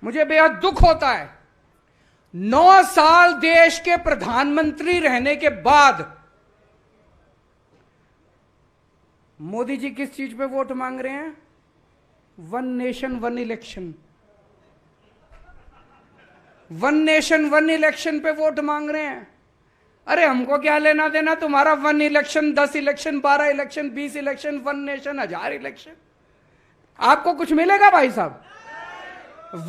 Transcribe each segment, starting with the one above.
मुझे बेहद दुख होता है, 9 साल देश के प्रधानमंत्री रहने के बाद मोदी जी किस चीज पे वोट मांग रहे हैं? One nation one election, one nation one election पे वोट मांग रहे हैं। अरे हमको क्या लेना देना तुम्हारा 1 election, 10 election, 12 election, 20 election, 1 nation, 1000 election. आपको कुछ मिलेगा भाई साहब?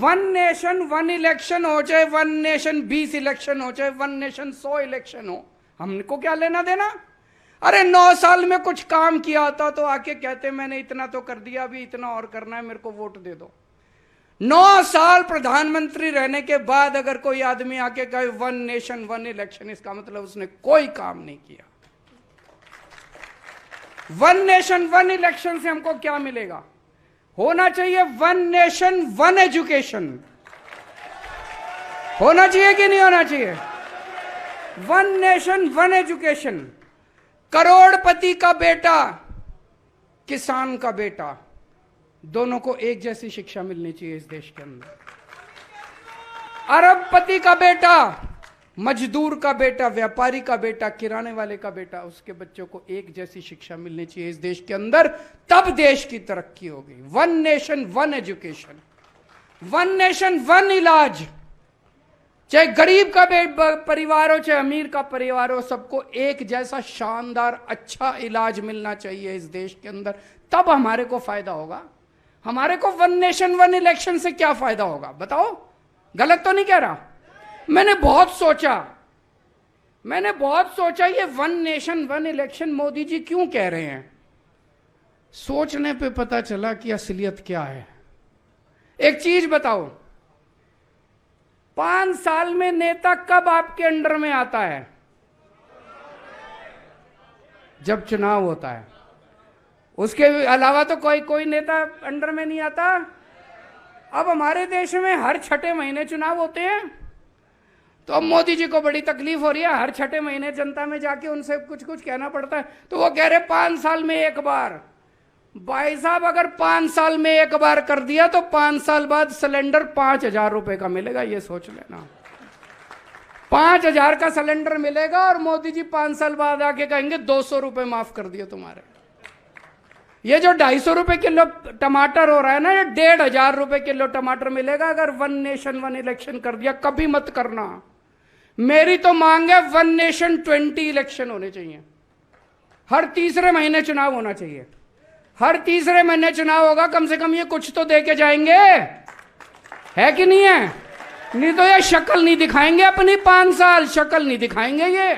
1 नेशन 1 इलेक्शन हो, चाहे 1 नेशन 20 इलेक्शन हो, चाहे 1 नेशन 100 इलेक्शन हो, हमको क्या लेना देना? अरे 9 साल में कुछ काम किया होता तो आके कहते मैंने इतना तो कर दिया, अभी इतना और करना है, मेरे को वोट दे दो। 9 साल प्रधानमंत्री रहने के बाद अगर कोई आदमी आके कहे 1 नेशन 1 इलेक्शन, इसका मतलब उसने कोई काम नहीं किया। 1 नेशन 1 इलेक्शन से हमको क्या मिलेगा? होना चाहिए 1 नेशन 1 एजुकेशन। होना चाहिए कि नहीं होना चाहिए? 1 नेशन 1 एजुकेशन। करोड़पति का बेटा, किसान का बेटा, दोनों को एक जैसी शिक्षा मिलनी चाहिए इस देश के अंदर। अरबपति का बेटा, मजदूर का बेटा, व्यापारी का बेटा, किराने वाले का बेटा, उसके बच्चों को एक जैसी शिक्षा मिलनी चाहिए इस देश के अंदर, तब देश की तरक्की होगी। 1 नेशन 1 एजुकेशन, 1 नेशन 1 इलाज। चाहे गरीब का परिवार हो, चाहे अमीर का परिवार हो, सबको एक जैसा शानदार अच्छा इलाज मिलना चाहिए इस देश के अंदर, तब हमारे को फायदा होगा। हमारे को 1 नेशन 1 इलेक्शन से क्या फायदा होगा बताओ? गलत तो नहीं कह रहा? मैंने बहुत सोचा ये 1 नेशन 1 इलेक्शन मोदी जी क्यों कह रहे हैं। सोचने पे पता चला कि असलियत क्या है। एक चीज बताओ, 5 साल में नेता कब आपके अंडर में आता है? जब चुनाव होता है। उसके अलावा तो कोई नेता अंडर में नहीं आता। अब हमारे देश में हर 6ठे महीने चुनाव होते हैं, तो अब मोदी जी को बड़ी तकलीफ हो रही है। हर 6ठे महीने जनता में जाके उनसे कुछ कहना पड़ता है, तो वो कह रहे 5 साल में एक बार। भाई साहब, अगर 5 साल में एक बार कर दिया तो 5 साल बाद सिलेंडर 5,000 रुपए का मिलेगा, ये सोच लेना। 5,000 का सिलेंडर मिलेगा और मोदी जी 5 साल बाद आके कहेंगे 200 रुपए माफ कर दिए तुम्हारे। ये जो 250 रुपए किलो टमाटर हो रहा है ना, ये 1,500 रुपए किलो टमाटर मिलेगा अगर 1 नेशन 1 इलेक्शन कर दिया। कभी मत करना। मेरी तो मांग है 1 नेशन 20 इलेक्शन होने चाहिए। हर तीसरे महीने चुनाव होना चाहिए। हर तीसरे महीने चुनाव होगा, कम से कम ये कुछ तो दे के जाएंगे, है कि नहीं है? नहीं तो ये शक्ल नहीं दिखाएंगे अपनी, 5 साल शक्ल नहीं दिखाएंगे ये।